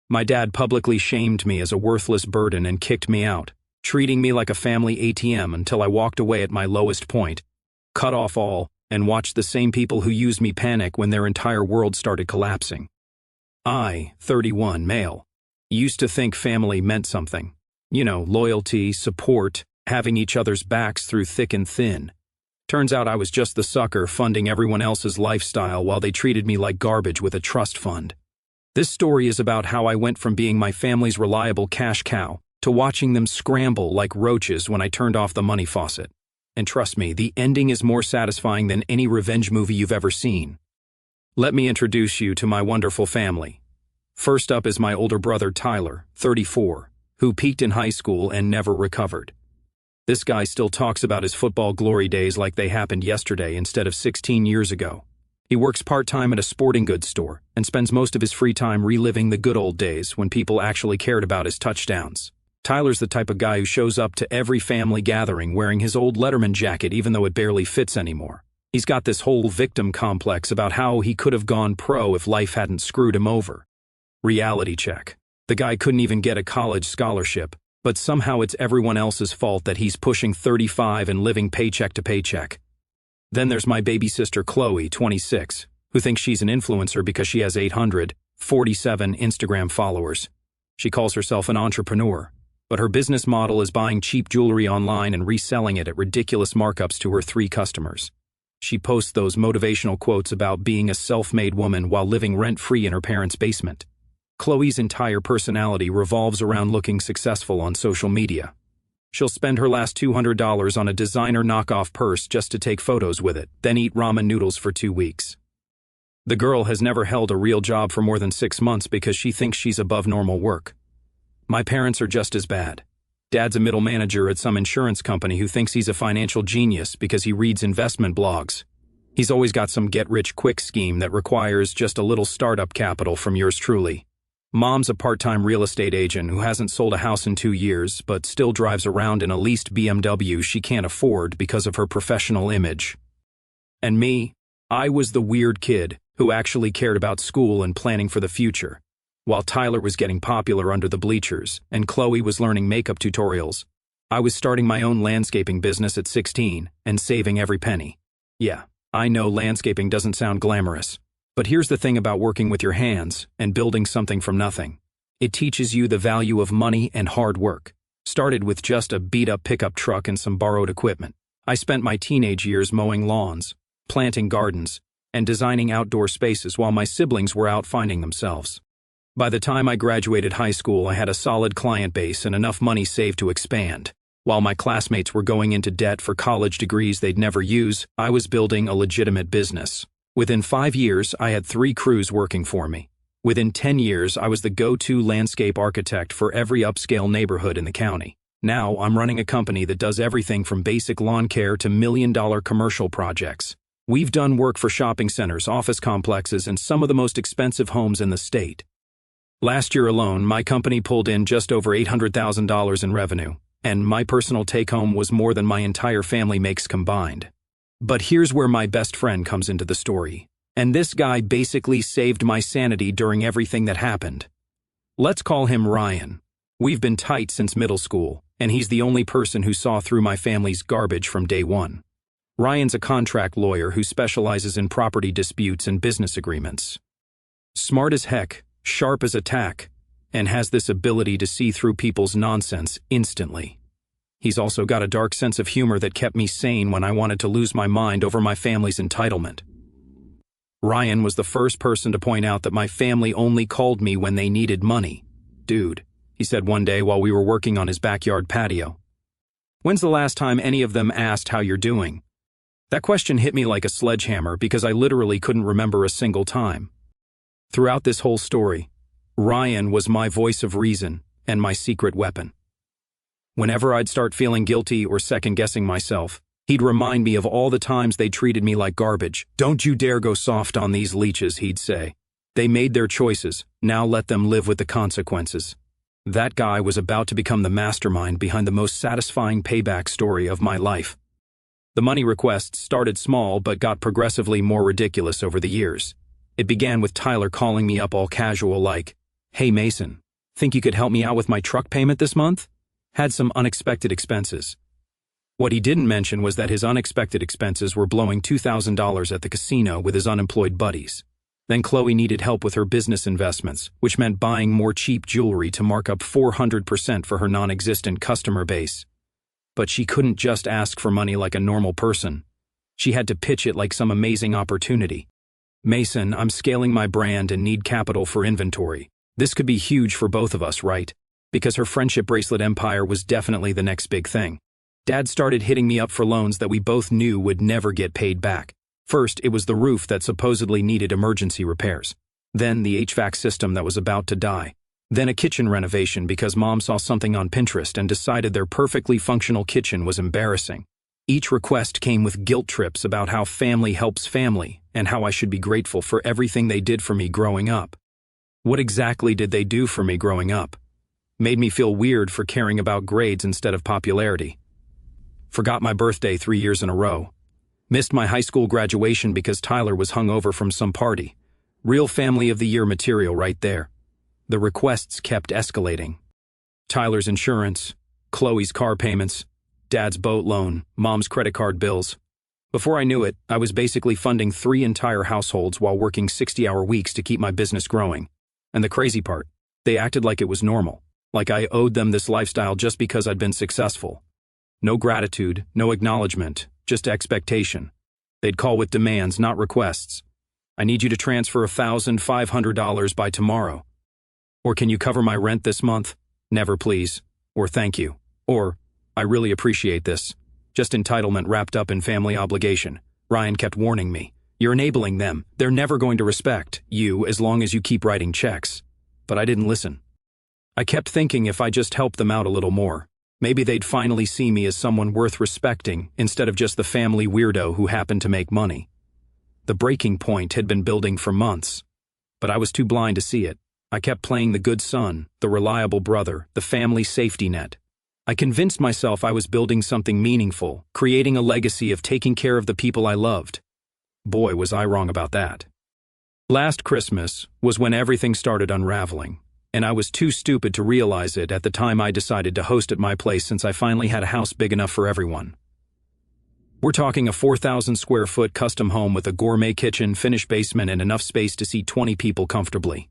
My dad publicly shamed me as a worthless burden and kicked me out, treating me like a family ATM until I walked away at my lowest point, cut off all, and watched the same people who used me panic when their entire world started collapsing. I, 31, male, used to think family meant something. You know, loyalty, support, having each other's backs through thick and thin. Turns out I was just the sucker funding everyone else's lifestyle while they treated me like garbage with a trust fund. This story is about how I went from being my family's reliable cash cow to watching them scramble like roaches when I turned off the money faucet. And trust me, the ending is more satisfying than any revenge movie you've ever seen. Let me introduce you to my wonderful family. First up is my older brother Tyler, 34, who peaked in high school and never recovered. This guy still talks about his football glory days like they happened yesterday instead of 16 years ago. He works part-time at a sporting goods store and spends most of his free time reliving the good old days when people actually cared about his touchdowns. Tyler's the type of guy who shows up to every family gathering wearing his old Letterman jacket even though it barely fits anymore. He's got this whole victim complex about how he could have gone pro if life hadn't screwed him over. Reality check. The guy couldn't even get a college scholarship, but somehow it's everyone else's fault that he's pushing 35 and living paycheck to paycheck. Then there's my baby sister Chloe, 26, who thinks she's an influencer because she has 847 Instagram followers. She calls herself an entrepreneur, but her business model is buying cheap jewelry online and reselling it at ridiculous markups to her 3 customers. She posts those motivational quotes about being a self-made woman while living rent-free in her parents' basement. Chloe's entire personality revolves around looking successful on social media. She'll spend her last $200 on a designer knockoff purse just to take photos with it, then eat ramen noodles for 2 weeks. The girl has never held a real job for more than 6 months because she thinks she's above normal work. My parents are just as bad. Dad's a middle manager at some insurance company who thinks he's a financial genius because he reads investment blogs. He's always got some get-rich-quick scheme that requires just a little startup capital from yours truly. Mom's a part-time real estate agent who hasn't sold a house in 2 years, but still drives around in a leased BMW she can't afford because of her professional image. And me, I was the weird kid who actually cared about school and planning for the future. While Tyler was getting popular under the bleachers and Chloe was learning makeup tutorials, I was starting my own landscaping business at 16 and saving every penny. Yeah, I know landscaping doesn't sound glamorous. But here's the thing about working with your hands and building something from nothing. It teaches you the value of money and hard work. Started with just a beat-up pickup truck and some borrowed equipment. I spent my teenage years mowing lawns, planting gardens, and designing outdoor spaces while my siblings were out finding themselves. By the time I graduated high school, I had a solid client base and enough money saved to expand. While my classmates were going into debt for college degrees they'd never use, I was building a legitimate business. Within 5 years, I had 3 crews working for me. Within 10 years, I was the go-to landscape architect for every upscale neighborhood in the county. Now, I'm running a company that does everything from basic lawn care to million-dollar commercial projects. We've done work for shopping centers, office complexes, and some of the most expensive homes in the state. Last year alone, my company pulled in just over $800,000 in revenue, and my personal take-home was more than my entire family makes combined. But here's where my best friend comes into the story. And this guy basically saved my sanity during everything that happened. Let's call him Ryan. We've been tight since middle school, and he's the only person who saw through my family's garbage from day one. Ryan's a contract lawyer who specializes in property disputes and business agreements. Smart as heck, sharp as a tack, and has this ability to see through people's nonsense instantly. He's also got a dark sense of humor that kept me sane when I wanted to lose my mind over my family's entitlement. Ryan was the first person to point out that my family only called me when they needed money. Dude, he said one day while we were working on his backyard patio. When's the last time any of them asked how you're doing? That question hit me like a sledgehammer because I literally couldn't remember a single time. Throughout this whole story, Ryan was my voice of reason and my secret weapon. Whenever I'd start feeling guilty or second-guessing myself, he'd remind me of all the times they treated me like garbage. Don't you dare go soft on these leeches, he'd say. They made their choices, now let them live with the consequences. That guy was about to become the mastermind behind the most satisfying payback story of my life. The money requests started small but got progressively more ridiculous over the years. It began with Tyler calling me up all casual like, "Hey Mason, think you could help me out with my truck payment this month? Had some unexpected expenses." What he didn't mention was that his unexpected expenses were blowing $2,000 at the casino with his unemployed buddies. Then Chloe needed help with her business investments, which meant buying more cheap jewelry to mark up 400% for her non-existent customer base. But she couldn't just ask for money like a normal person. She had to pitch it like some amazing opportunity. "Mason, I'm scaling my brand and need capital for inventory. This could be huge for both of us, right?" Because her friendship bracelet empire was definitely the next big thing. Dad started hitting me up for loans that we both knew would never get paid back. First, it was the roof that supposedly needed emergency repairs. Then the HVAC system that was about to die. Then a kitchen renovation because Mom saw something on Pinterest and decided their perfectly functional kitchen was embarrassing. Each request came with guilt trips about how family helps family and how I should be grateful for everything they did for me growing up. What exactly did they do for me growing up? Made me feel weird for caring about grades instead of popularity. Forgot my birthday 3 years in a row. Missed my high school graduation because Tyler was hungover from some party. Real family of the year material right there. The requests kept escalating. Tyler's insurance, Chloe's car payments, Dad's boat loan, Mom's credit card bills. Before I knew it, I was basically funding 3 entire households while working 60-hour weeks to keep my business growing. And the crazy part, they acted like it was normal, like I owed them this lifestyle just because I'd been successful. No gratitude, no acknowledgement, just expectation. They'd call with demands, not requests. "I need you to transfer $1,500 by tomorrow." Or, "Can you cover my rent this month?" "Never, please." Or, "Thank you." Or, "I really appreciate this." Just entitlement wrapped up in family obligation. Ryan kept warning me, "You're enabling them. They're never going to respect you as long as you keep writing checks." But I didn't listen. I kept thinking if I just helped them out a little more, maybe they'd finally see me as someone worth respecting instead of just the family weirdo who happened to make money. The breaking point had been building for months, but I was too blind to see it. I kept playing the good son, the reliable brother, the family safety net. I convinced myself I was building something meaningful, creating a legacy of taking care of the people I loved. Boy, was I wrong about that. Last Christmas was when everything started unraveling, and I was too stupid to realize it at the time I decided to host at my place since I finally had a house big enough for everyone. We're talking a 4,000 square foot custom home with a gourmet kitchen, finished basement, and enough space to seat 20 people comfortably.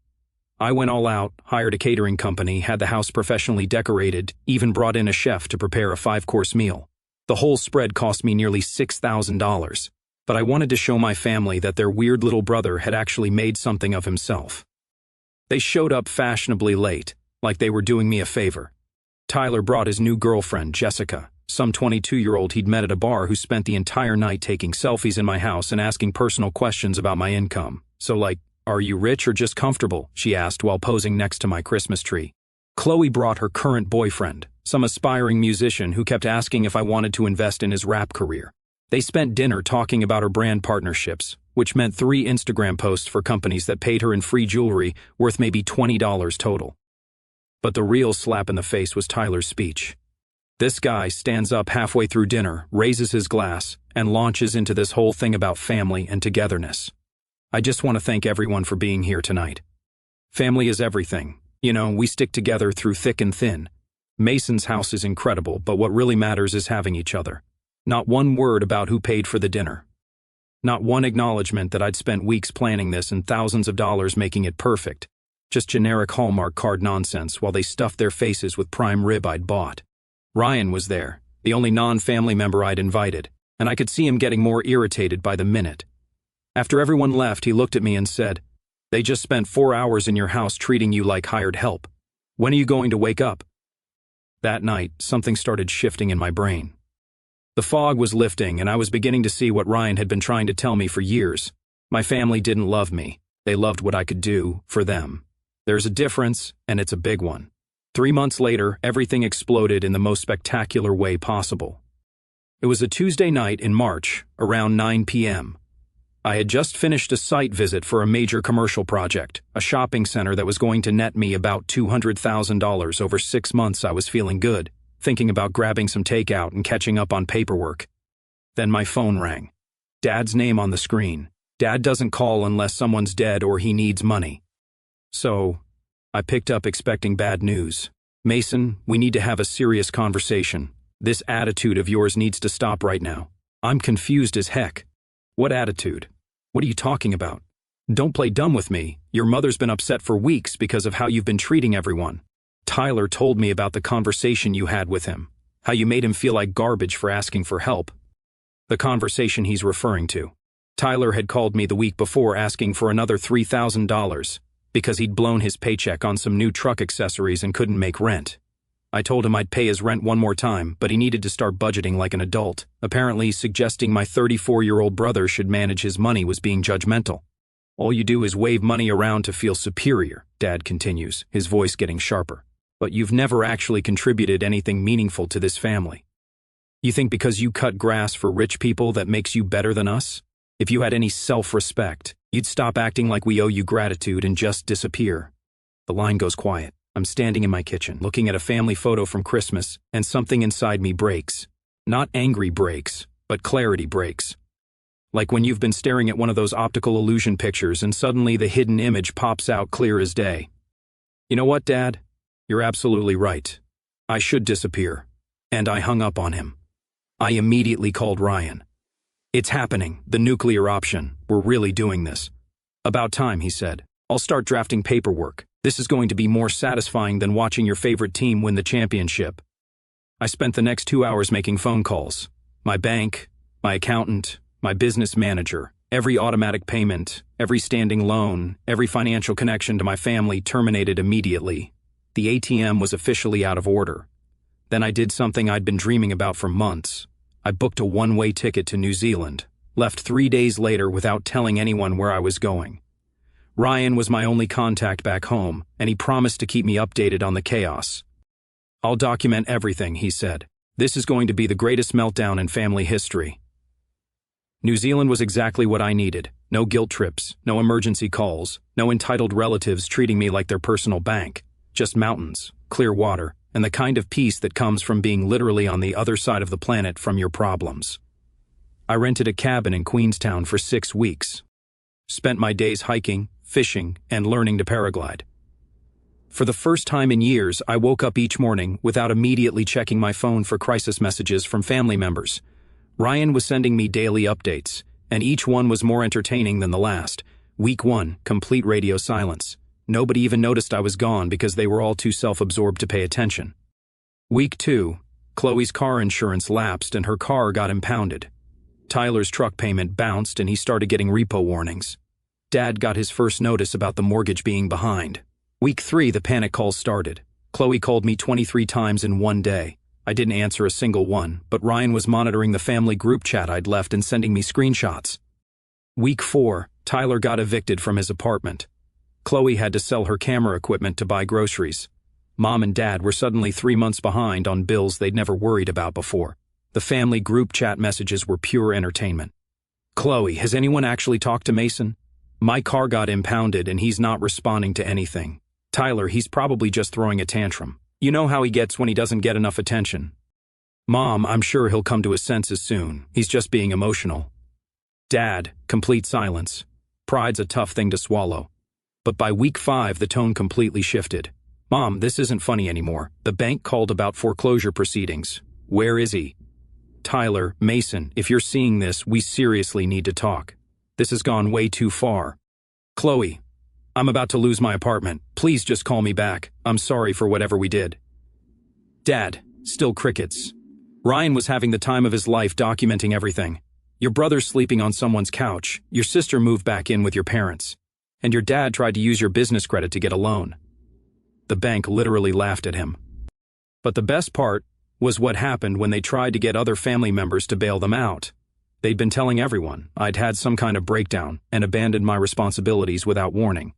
I went all out, hired a catering company, had the house professionally decorated, even brought in a chef to prepare a 5-course meal. The whole spread cost me nearly $6,000, but I wanted to show my family that their weird little brother had actually made something of himself. They showed up fashionably late, like they were doing me a favor. Tyler brought his new girlfriend, Jessica, some 22-year-old he'd met at a bar who spent the entire night taking selfies in my house and asking personal questions about my income. So like, "Are you rich or just comfortable?" she asked while posing next to my Christmas tree. Chloe brought her current boyfriend, some aspiring musician who kept asking if I wanted to invest in his rap career. They spent dinner talking about her brand partnerships, which meant 3 Instagram posts for companies that paid her in free jewelry worth maybe $20 total. But the real slap in the face was Tyler's speech. This guy stands up halfway through dinner, raises his glass, and launches into this whole thing about family and togetherness. "I just want to thank everyone for being here tonight. Family is everything. You know, we stick together through thick and thin. Mason's house is incredible, but what really matters is having each other. Not one word about who paid for the dinner. Not one acknowledgement that I'd spent weeks planning this and thousands of dollars making it perfect. Just generic Hallmark card nonsense while they stuffed their faces with prime rib I'd bought. Ryan was there, the only non-family member I'd invited, and I could see him getting more irritated by the minute. After everyone left, he looked at me and said, "They just spent 4 hours in your house treating you like hired help. When are you going to wake up?" That night, something started shifting in my brain. The fog was lifting, and I was beginning to see what Ryan had been trying to tell me for years. My family didn't love me. They loved what I could do for them. There's a difference, and it's a big one. 3 months later, everything exploded in the most spectacular way possible. It was a Tuesday night in March, around 9 p.m. I had just finished a site visit for a major commercial project, a shopping center that was going to net me about $200,000 over 6 months. I was feeling good, thinking about grabbing some takeout and catching up on paperwork. Then my phone rang. Dad's name on the screen. Dad doesn't call unless someone's dead or he needs money. So, I picked up expecting bad news. "Mason, we need to have a serious conversation. This attitude of yours needs to stop right now." I'm confused as heck. "What attitude? What are you talking about?" "Don't play dumb with me. Your mother's been upset for weeks because of how you've been treating everyone. Tyler told me about the conversation you had with him, how you made him feel like garbage for asking for help." The conversation he's referring to. Tyler had called me the week before asking for another $3,000 because he'd blown his paycheck on some new truck accessories and couldn't make rent. I told him I'd pay his rent one more time, but he needed to start budgeting like an adult. Apparently, suggesting my 34-year-old brother should manage his money was being judgmental. "All you do is wave money around to feel superior," Dad continues, his voice getting sharper. "But you've never actually contributed anything meaningful to this family. You think because you cut grass for rich people that makes you better than us? If you had any self-respect, you'd stop acting like we owe you gratitude and just disappear." The line goes quiet. I'm standing in my kitchen, looking at a family photo from Christmas, and something inside me breaks. Not angry breaks, but clarity breaks. Like when you've been staring at one of those optical illusion pictures and suddenly the hidden image pops out clear as day. "You know what, Dad? You're absolutely right. I should disappear." And I hung up on him. I immediately called Ryan. "It's happening, the nuclear option. We're really doing this." "About time," he said. "I'll start drafting paperwork. This is going to be more satisfying than watching your favorite team win the championship." I spent the next 2 hours making phone calls. My bank, my accountant, my business manager, every automatic payment, every standing loan, every financial connection to my family terminated immediately. The ATM was officially out of order. Then I did something I'd been dreaming about for months. I booked a one-way ticket to New Zealand, left 3 days later without telling anyone where I was going. Ryan was my only contact back home, and he promised to keep me updated on the chaos. "I'll document everything," he said. "This is going to be the greatest meltdown in family history." New Zealand was exactly what I needed. No guilt trips, no emergency calls, no entitled relatives treating me like their personal bank. Just mountains, clear water, and the kind of peace that comes from being literally on the other side of the planet from your problems. I rented a cabin in Queenstown for 6 weeks. Spent my days hiking, fishing, and learning to paraglide. For the first time in years, I woke up each morning without immediately checking my phone for crisis messages from family members. Ryan was sending me daily updates, and each one was more entertaining than the last. Week 1, complete radio silence. Nobody even noticed I was gone because they were all too self-absorbed to pay attention. Week 2, Chloe's car insurance lapsed and her car got impounded. Tyler's truck payment bounced and he started getting repo warnings. Dad got his first notice about the mortgage being behind. Week 3, the panic calls started. Chloe called me 23 times in one day. I didn't answer a single one, but Ryan was monitoring the family group chat I'd left and sending me screenshots. Week 4, Tyler got evicted from his apartment. Chloe had to sell her camera equipment to buy groceries. Mom and Dad were suddenly 3 months behind on bills they'd never worried about before. The family group chat messages were pure entertainment. "Chloe, has anyone actually talked to Mason? My car got impounded and he's not responding to anything. Tyler, he's probably just throwing a tantrum. You know how he gets when he doesn't get enough attention. Mom, I'm sure he'll come to his senses soon. He's just being emotional." Dad, complete silence. Pride's a tough thing to swallow. But by week 5, the tone completely shifted. "Mom, this isn't funny anymore. The bank called about foreclosure proceedings. Where is he?" "Tyler, Mason, if you're seeing this, we seriously need to talk. This has gone way too far. Chloe, I'm about to lose my apartment. Please just call me back. I'm sorry for whatever we did." Dad, still crickets. Ryan was having the time of his life documenting everything. Your brother's sleeping on someone's couch. Your sister moved back in with your parents. And your dad tried to use your business credit to get a loan. The bank literally laughed at him. But the best part was what happened when they tried to get other family members to bail them out. They'd been telling everyone I'd had some kind of breakdown and abandoned my responsibilities without warning.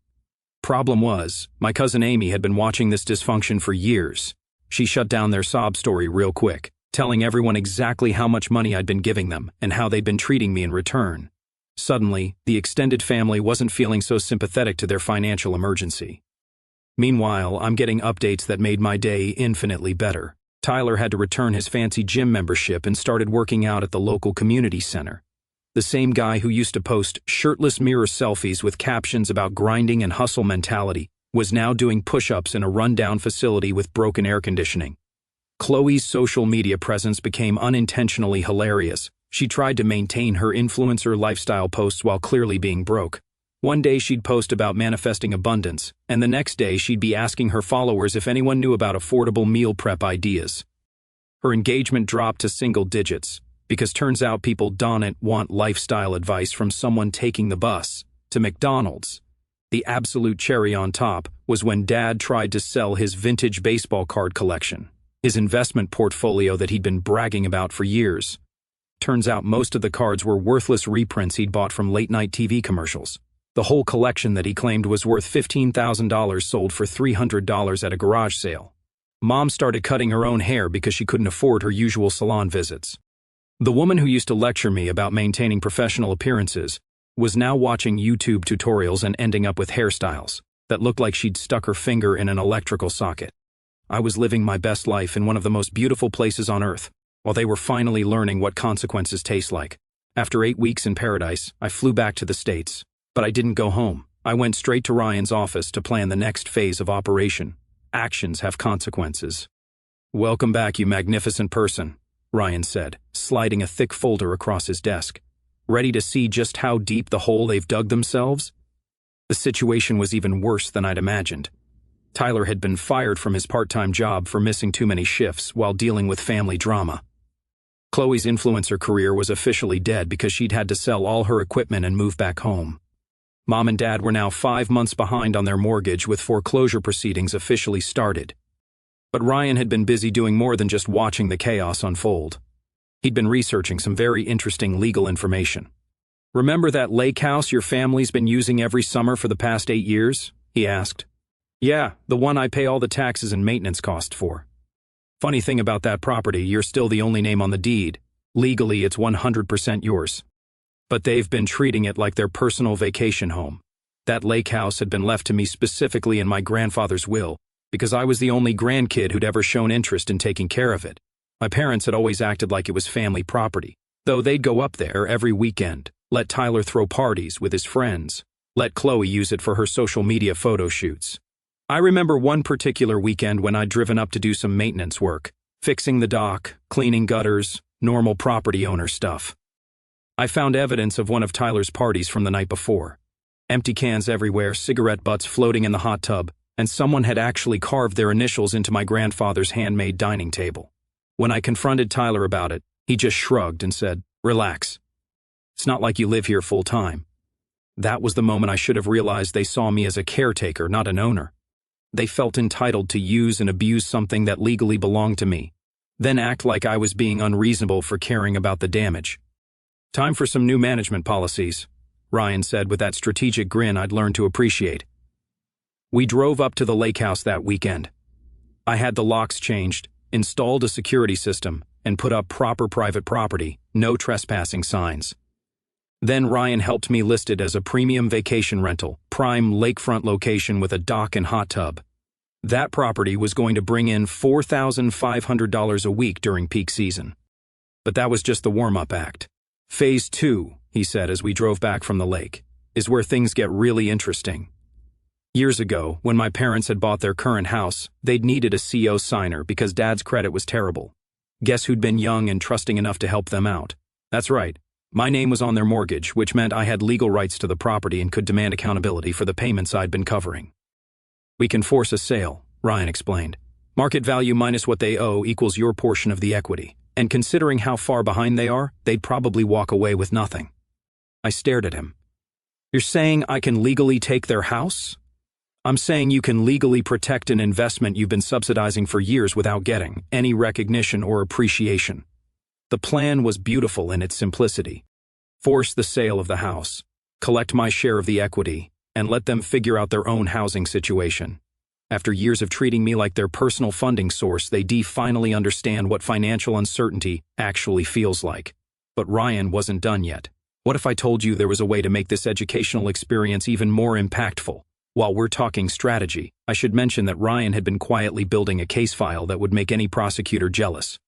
Problem was, my cousin Amy had been watching this dysfunction for years. She shut down their sob story real quick, telling everyone exactly how much money I'd been giving them and how they'd been treating me in return. Suddenly, the extended family wasn't feeling so sympathetic to their financial emergency. Meanwhile, I'm getting updates that made my day infinitely better. Tyler had to return his fancy gym membership and started working out at the local community center. The same guy who used to post shirtless mirror selfies with captions about grinding and hustle mentality was now doing push-ups in a rundown facility with broken air conditioning. Chloe's social media presence became unintentionally hilarious. She tried to maintain her influencer lifestyle posts while clearly being broke. One day she'd post about manifesting abundance, and the next day she'd be asking her followers if anyone knew about affordable meal prep ideas. Her engagement dropped to single digits, because turns out people don't want lifestyle advice from someone taking the bus to McDonald's. The absolute cherry on top was when Dad tried to sell his vintage baseball card collection, his investment portfolio that he'd been bragging about for years. Turns out most of the cards were worthless reprints he'd bought from late-night TV commercials. The whole collection that he claimed was worth $15,000 sold for $300 at a garage sale. Mom started cutting her own hair because she couldn't afford her usual salon visits. The woman who used to lecture me about maintaining professional appearances was now watching YouTube tutorials and ending up with hairstyles that looked like she'd stuck her finger in an electrical socket. I was living my best life in one of the most beautiful places on earth, while they were finally learning what consequences taste like. After 8 weeks in paradise, I flew back to the States. But I didn't go home. I went straight to Ryan's office to plan the next phase of operation. Actions have consequences. "Welcome back, you magnificent person," Ryan said, sliding a thick folder across his desk. "Ready to see just how deep the hole they've dug themselves?" The situation was even worse than I'd imagined. Tyler had been fired from his part-time job for missing too many shifts while dealing with family drama. Chloe's influencer career was officially dead because she'd had to sell all her equipment and move back home. Mom and Dad were now 5 months behind on their mortgage with foreclosure proceedings officially started. But Ryan had been busy doing more than just watching the chaos unfold. He'd been researching some very interesting legal information. "Remember that lake house your family's been using every summer for the past 8 years?" he asked. "Yeah, the one I pay all the taxes and maintenance costs for. Funny thing about that property, you're still the only name on the deed. Legally, it's 100% yours. But they've been treating it like their personal vacation home. That lake house had been left to me specifically in my grandfather's will, because I was the only grandkid who'd ever shown interest in taking care of it. My parents had always acted like it was family property, though they'd go up there every weekend, let Tyler throw parties with his friends, let Chloe use it for her social media photo shoots. I remember one particular weekend when I'd driven up to do some maintenance work, fixing the dock, cleaning gutters, normal property owner stuff. I found evidence of one of Tyler's parties from the night before. Empty cans everywhere, cigarette butts floating in the hot tub, and someone had actually carved their initials into my grandfather's handmade dining table. When I confronted Tyler about it, he just shrugged and said, "Relax. It's not like you live here full time." That was the moment I should have realized they saw me as a caretaker, not an owner. They felt entitled to use and abuse something that legally belonged to me, then act like I was being unreasonable for caring about the damage. "Time for some new management policies," Ryan said with that strategic grin I'd learned to appreciate. We drove up to the lake house that weekend. I had the locks changed, installed a security system, and put up proper private property, no trespassing signs. Then Ryan helped me list it as a premium vacation rental, prime lakefront location with a dock and hot tub. That property was going to bring in $4,500 a week during peak season. But that was just the warm-up act. "Phase 2, he said as we drove back from the lake, "is where things get really interesting." Years ago, when my parents had bought their current house, they'd needed a CO signer because Dad's credit was terrible. Guess who'd been young and trusting enough to help them out? That's right. My name was on their mortgage, which meant I had legal rights to the property and could demand accountability for the payments I'd been covering. "We can force a sale," Ryan explained. "Market value minus what they owe equals your portion of the equity. And considering how far behind they are, they'd probably walk away with nothing." I stared at him. "You're saying I can legally take their house?" "I'm saying you can legally protect an investment you've been subsidizing for years without getting any recognition or appreciation." The plan was beautiful in its simplicity. Force the sale of the house, collect my share of the equity, and let them figure out their own housing situation. After years of treating me like their personal funding source, they finally understand what financial uncertainty actually feels like. But Ryan wasn't done yet. "What if I told you there was a way to make this educational experience even more impactful?" While we're talking strategy, I should mention that Ryan had been quietly building a case file that would make any prosecutor jealous.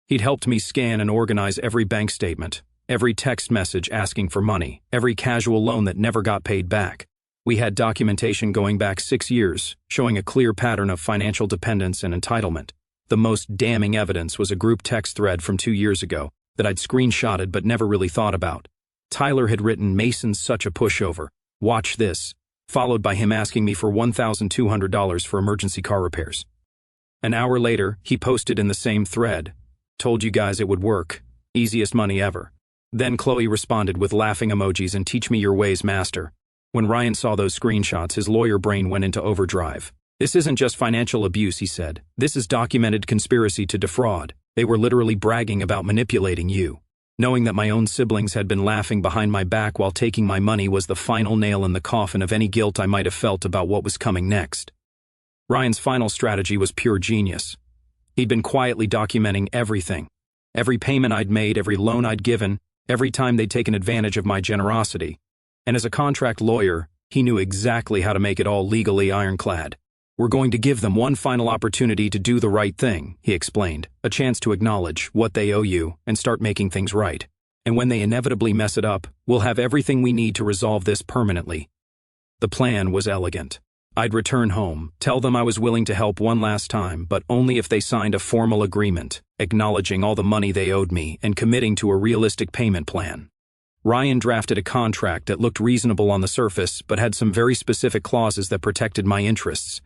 He'd helped me scan and organize every bank statement, every text message asking for money, every casual loan that never got paid back. We had documentation going back 6 years, showing a clear pattern of financial dependence and entitlement. The most damning evidence was a group text thread from 2 years ago that I'd screenshotted but never really thought about. Tyler had written, "Mason's such a pushover. Watch this," followed by him asking me for $1,200 for emergency car repairs. An hour later, he posted in the same thread, "Told you guys it would work. Easiest money ever." Then Chloe responded with laughing emojis and "Teach me your ways, master." When Ryan saw those screenshots, his lawyer brain went into overdrive. "This isn't just financial abuse," he said. "This is documented conspiracy to defraud. They were literally bragging about manipulating you." Knowing that my own siblings had been laughing behind my back while taking my money was the final nail in the coffin of any guilt I might have felt about what was coming next. Ryan's final strategy was pure genius. He'd been quietly documenting everything. Every payment I'd made, every loan I'd given, every time they'd taken advantage of my generosity. And as a contract lawyer, he knew exactly how to make it all legally ironclad. "We're going to give them one final opportunity to do the right thing," he explained, "a chance to acknowledge what they owe you and start making things right. And when they inevitably mess it up, we'll have everything we need to resolve this permanently." The plan was elegant. I'd return home, tell them I was willing to help one last time, but only if they signed a formal agreement, acknowledging all the money they owed me and committing to a realistic payment plan. Ryan drafted a contract that looked reasonable on the surface, but had some very specific clauses that protected my interests.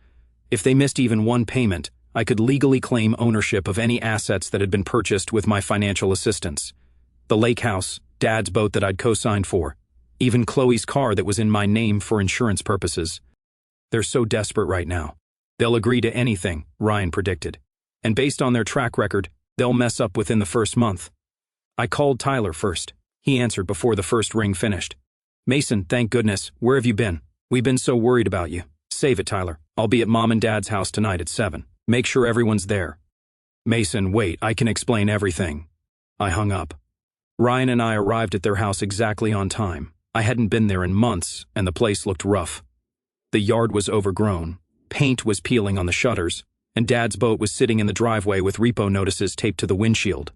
If they missed even one payment, I could legally claim ownership of any assets that had been purchased with my financial assistance. The lake house, Dad's boat that I'd co-signed for, even Chloe's car that was in my name for insurance purposes. "They're so desperate right now. They'll agree to anything," Ryan predicted. "And based on their track record, they'll mess up within the first month." I called Tyler first. He answered before the first ring finished. "Mason, thank goodness. Where have you been? We've been so worried about you." "Save it, Tyler. I'll be at Mom and Dad's house tonight at 7. Make sure everyone's there." "Mason, wait, I can explain everything." I hung up. Ryan and I arrived at their house exactly on time. I hadn't been there in months, and the place looked rough. The yard was overgrown, paint was peeling on the shutters, and Dad's boat was sitting in the driveway with repo notices taped to the windshield.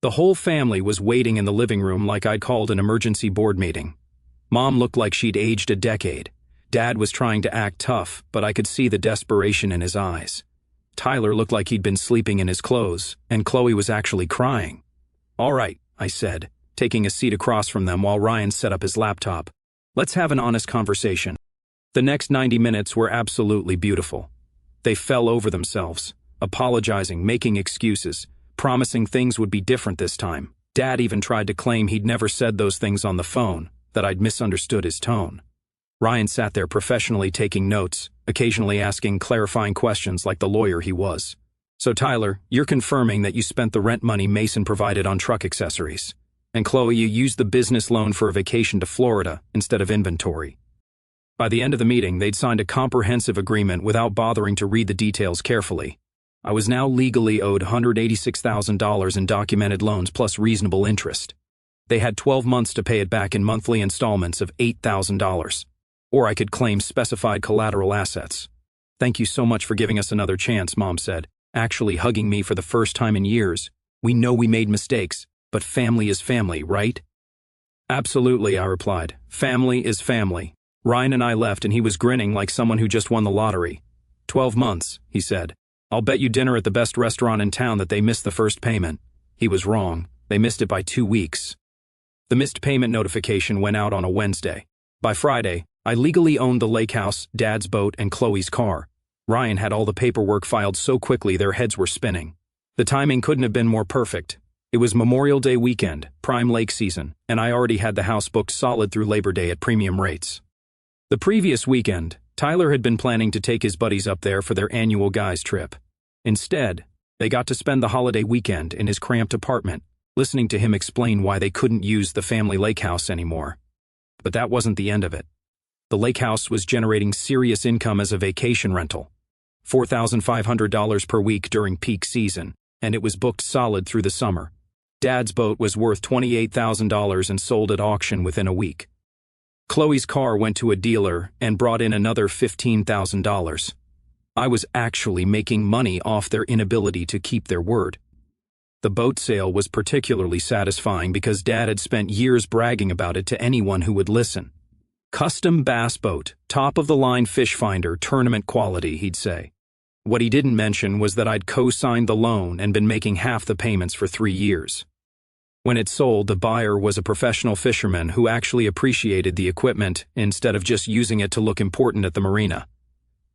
The whole family was waiting in the living room like I'd called an emergency board meeting. Mom looked like she'd aged a decade. Dad was trying to act tough, but I could see the desperation in his eyes. Tyler looked like he'd been sleeping in his clothes, and Chloe was actually crying. "All right," I said, taking a seat across from them while Ryan set up his laptop. "Let's have an honest conversation." The next 90 minutes were absolutely beautiful. They fell over themselves, apologizing, making excuses, promising things would be different this time. Dad even tried to claim he'd never said those things on the phone, that I'd misunderstood his tone. Ryan sat there professionally taking notes, occasionally asking clarifying questions like the lawyer he was. "So Tyler, you're confirming that you spent the rent money Mason provided on truck accessories. And Chloe, you used the business loan for a vacation to Florida instead of inventory." By the end of the meeting, they'd signed a comprehensive agreement without bothering to read the details carefully. I was now legally owed $186,000 in documented loans plus reasonable interest. They had 12 months to pay it back in monthly installments of $8,000. Or I could claim specified collateral assets. "Thank you so much for giving us another chance," Mom said, actually hugging me for the first time in years. "We know we made mistakes, but family is family, right?" "Absolutely," I replied. "Family is family." Ryan and I left and he was grinning like someone who just won the lottery. 12 months, he said. "I'll bet you dinner at the best restaurant in town that they missed the first payment." He was wrong. They missed it by 2 weeks. The missed payment notification went out on a Wednesday. By Friday, I legally owned the lake house, Dad's boat, and Chloe's car. Ryan had all the paperwork filed so quickly their heads were spinning. The timing couldn't have been more perfect. It was Memorial Day weekend, prime lake season, and I already had the house booked solid through Labor Day at premium rates. The previous weekend, Tyler had been planning to take his buddies up there for their annual guys trip. Instead, they got to spend the holiday weekend in his cramped apartment, listening to him explain why they couldn't use the family lake house anymore. But that wasn't the end of it. The lake house was generating serious income as a vacation rental, $4,500 per week during peak season, and it was booked solid through the summer. Dad's boat was worth $28,000 and sold at auction within a week. Chloe's car went to a dealer and brought in another $15,000. I was actually making money off their inability to keep their word. The boat sale was particularly satisfying because Dad had spent years bragging about it to anyone who would listen. Custom bass boat, top-of-the-line fish finder, tournament quality, he'd say. What he didn't mention was that I'd co-signed the loan and been making half the payments for 3 years. When it sold, the buyer was a professional fisherman who actually appreciated the equipment instead of just using it to look important at the marina.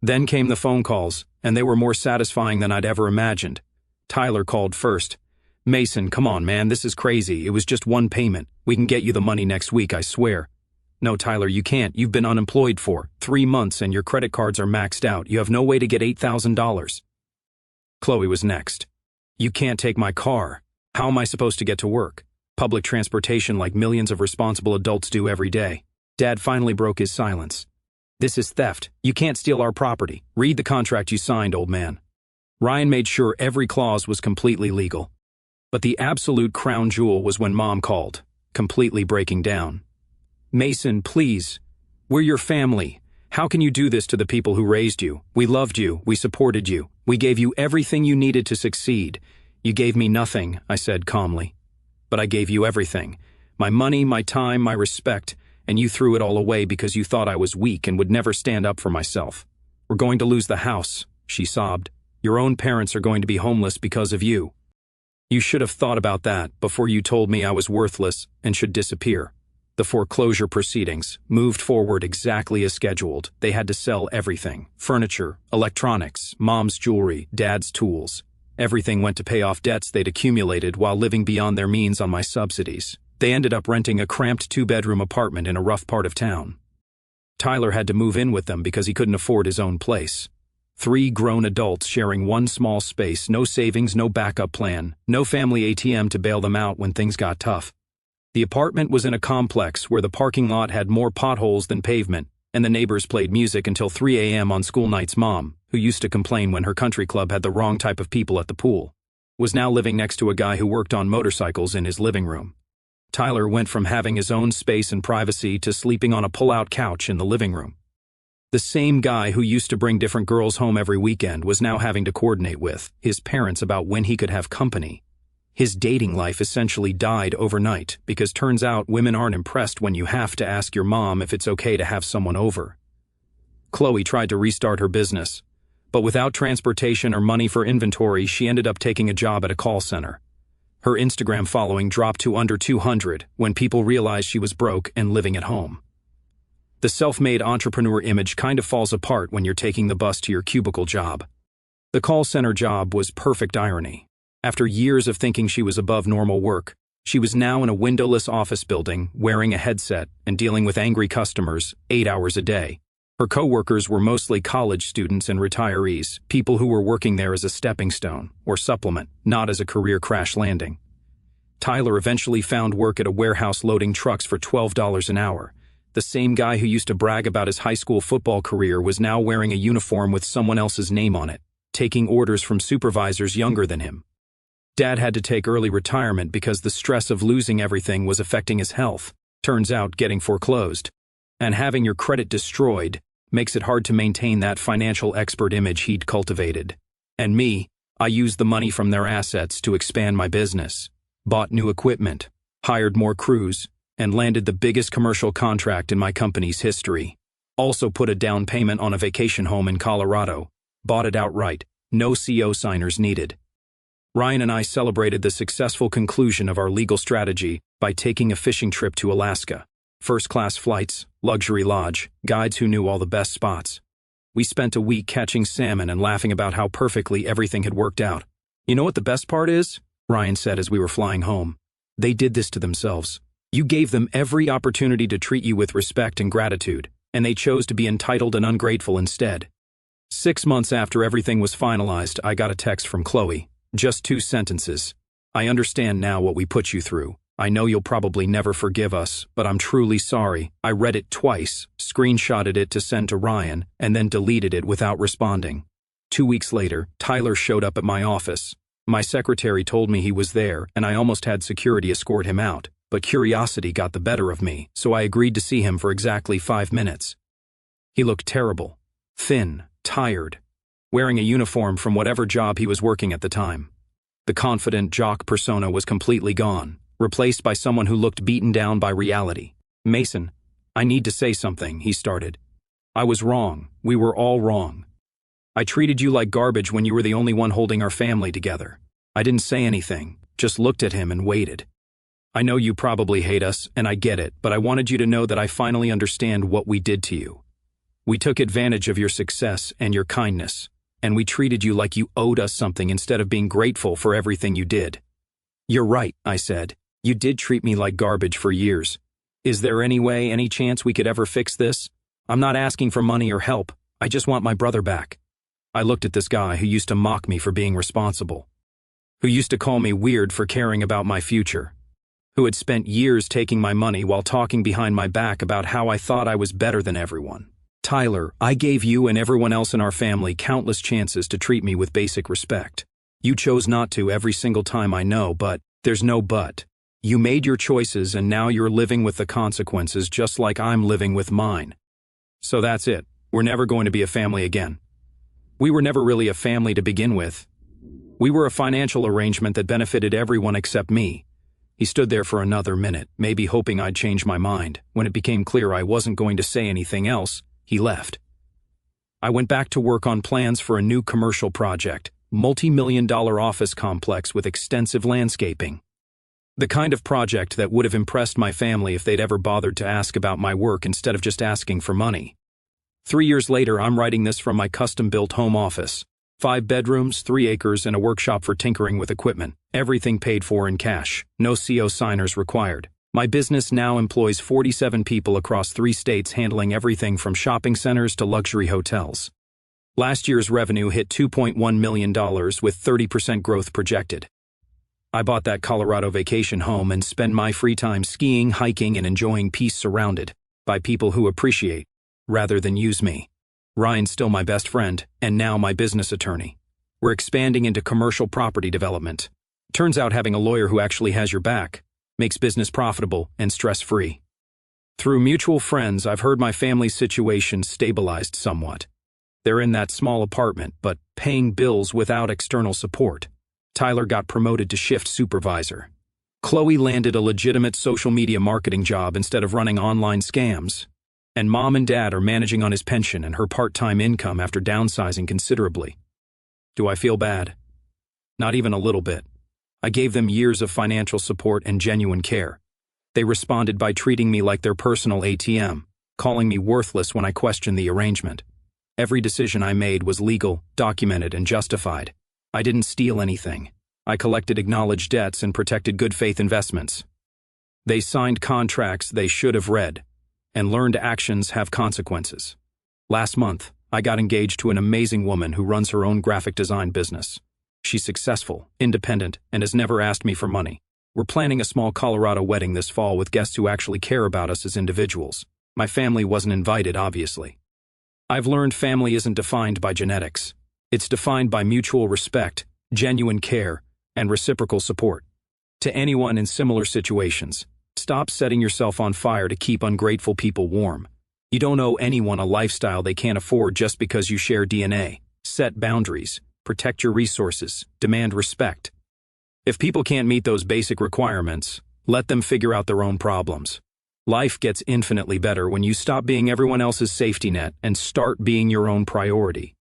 Then came the phone calls, and they were more satisfying than I'd ever imagined. Tyler called first. "Mason, come on, man, this is crazy. It was just one payment. We can get you the money next week, I swear." "No, Tyler, you can't. You've been unemployed for 3 months and your credit cards are maxed out. You have no way to get $8,000. Chloe was next. "You can't take my car. How am I supposed to get to work? Public transportation like millions of responsible adults do every day." Dad finally broke his silence. "This is theft. You can't steal our property. Read the contract you signed, old man." Ryan made sure every clause was completely legal. But the absolute crown jewel was when Mom called, completely breaking down. "Mason, please. We're your family. How can you do this to the people who raised you? We loved you. We supported you. We gave you everything you needed to succeed. You gave me nothing," I said calmly. "But I gave you everything. My money, my time, my respect, and you threw it all away because you thought I was weak and would never stand up for myself. We're going to lose the house," she sobbed. "Your own parents are going to be homeless because of you. You should have thought about that before you told me I was worthless and should disappear." The foreclosure proceedings moved forward exactly as scheduled. They had to sell everything: furniture, electronics, Mom's jewelry, Dad's tools. Everything went to pay off debts they'd accumulated while living beyond their means on my subsidies. They ended up renting a cramped 2-bedroom apartment in a rough part of town. Tyler had to move in with them because he couldn't afford his own place. 3 grown adults sharing one small space, no savings, no backup plan, no family ATM to bail them out when things got tough. The apartment was in a complex where the parking lot had more potholes than pavement, and the neighbors played music until 3 a.m. on school nights. Mom, who used to complain when her country club had the wrong type of people at the pool, was now living next to a guy who worked on motorcycles in his living room. Tyler went from having his own space and privacy to sleeping on a pull-out couch in the living room. The same guy who used to bring different girls home every weekend was now having to coordinate with his parents about when he could have company. His dating life essentially died overnight because turns out women aren't impressed when you have to ask your mom if it's okay to have someone over. Chloe tried to restart her business, but without transportation or money for inventory, she ended up taking a job at a call center. Her Instagram following dropped to under 200 when people realized she was broke and living at home. The self-made entrepreneur image kind of falls apart when you're taking the bus to your cubicle job. The call center job was perfect irony. After years of thinking she was above normal work, she was now in a windowless office building, wearing a headset and dealing with angry customers 8 hours a day. Her co-workers were mostly college students and retirees, people who were working there as a stepping stone or supplement, not as a career crash landing. Tyler eventually found work at a warehouse loading trucks for $12 an hour. The same guy who used to brag about his high school football career was now wearing a uniform with someone else's name on it, taking orders from supervisors younger than him. Dad had to take early retirement because the stress of losing everything was affecting his health. Turns out getting foreclosed and having your credit destroyed makes it hard to maintain that financial expert image he'd cultivated. And me, I used the money from their assets to expand my business, bought new equipment, hired more crews, and landed the biggest commercial contract in my company's history. Also put a down payment on a vacation home in Colorado, bought it outright, no CO signers needed. Ryan and I celebrated the successful conclusion of our legal strategy by taking a fishing trip to Alaska. First-class flights, luxury lodge, guides who knew all the best spots. We spent a week catching salmon and laughing about how perfectly everything had worked out. "You know what the best part is?" Ryan said as we were flying home. "They did this to themselves. You gave them every opportunity to treat you with respect and gratitude, and they chose to be entitled and ungrateful instead." 6 months after everything was finalized, I got a text from Chloe. Just 2 sentences. "I understand now what we put you through. I know you'll probably never forgive us, but I'm truly sorry." I read it twice, screenshotted it to send to Ryan, and then deleted it without responding. 2 weeks later, Tyler showed up at my office. My secretary told me he was there, and I almost had security escort him out, but curiosity got the better of me, so I agreed to see him for exactly 5 minutes. He looked terrible, thin, tired, wearing a uniform from whatever job he was working at the time. The confident jock persona was completely gone, replaced by someone who looked beaten down by reality. "Mason, "I need to say something," he started. "I was wrong. We were all wrong. I treated you like garbage when you were the only one holding our family together." I didn't say anything, just looked at him and waited. "I know you probably hate us, and I get it, but I wanted you to know that I finally understand what we did to you. We took advantage of your success and your kindness, and we treated you like you owed us something instead of being grateful for everything you did." "You're right," I said. "You did treat me like garbage for years. Is there any chance we could ever fix this? I'm not asking for money or help. I just want my brother back." I looked at this guy who used to mock me for being responsible, who used to call me weird for caring about my future, who had spent years taking my money while talking behind my back about how I thought I was better than everyone. "Tyler, I gave you and everyone else in our family countless chances to treat me with basic respect. You chose not to every single time, I know, but there's no but. You made your choices and now you're living with the consequences just like I'm living with mine. So that's it. We're never going to be a family again. We were never really a family to begin with. We were a financial arrangement that benefited everyone except me." He stood there for another minute, maybe hoping I'd change my mind. When it became clear I wasn't going to say anything else, he left. I went back to work on plans for a new commercial project, multi-million-dollar office complex with extensive landscaping. The kind of project that would have impressed my family if they'd ever bothered to ask about my work instead of just asking for money. 3 years later, I'm writing this from my custom-built home office. 5 bedrooms, 3 acres, and a workshop for tinkering with equipment. Everything paid for in cash. No CO signers required. My business now employs 47 people across 3 states, handling everything from shopping centers to luxury hotels. Last year's revenue hit $2.1 million with 30% growth projected. I bought that Colorado vacation home and spend my free time skiing, hiking, and enjoying peace surrounded by people who appreciate, rather than use me. Ryan's still my best friend, and now my business attorney. We're expanding into commercial property development. Turns out having a lawyer who actually has your back makes business profitable and stress-free. Through mutual friends, I've heard my family's situation stabilized somewhat. They're in that small apartment, but paying bills without external support. Tyler got promoted to shift supervisor. Chloe landed a legitimate social media marketing job instead of running online scams. And Mom and Dad are managing on his pension and her part-time income after downsizing considerably. Do I feel bad? Not even a little bit. I gave them years of financial support and genuine care. They responded by treating me like their personal ATM, calling me worthless when I questioned the arrangement. Every decision I made was legal, documented, and justified. I didn't steal anything. I collected acknowledged debts and protected good faith investments. They signed contracts they should have read, and learned actions have consequences. Last month, I got engaged to an amazing woman who runs her own graphic design business. She's successful, independent, and has never asked me for money. We're planning a small Colorado wedding this fall with guests who actually care about us as individuals. My family wasn't invited, obviously. I've learned family isn't defined by genetics. It's defined by mutual respect, genuine care, and reciprocal support. To anyone in similar situations, stop setting yourself on fire to keep ungrateful people warm. You don't owe anyone a lifestyle they can't afford just because you share DNA. Set boundaries, protect your resources, demand respect. If people can't meet those basic requirements, let them figure out their own problems. Life gets infinitely better when you stop being everyone else's safety net and start being your own priority.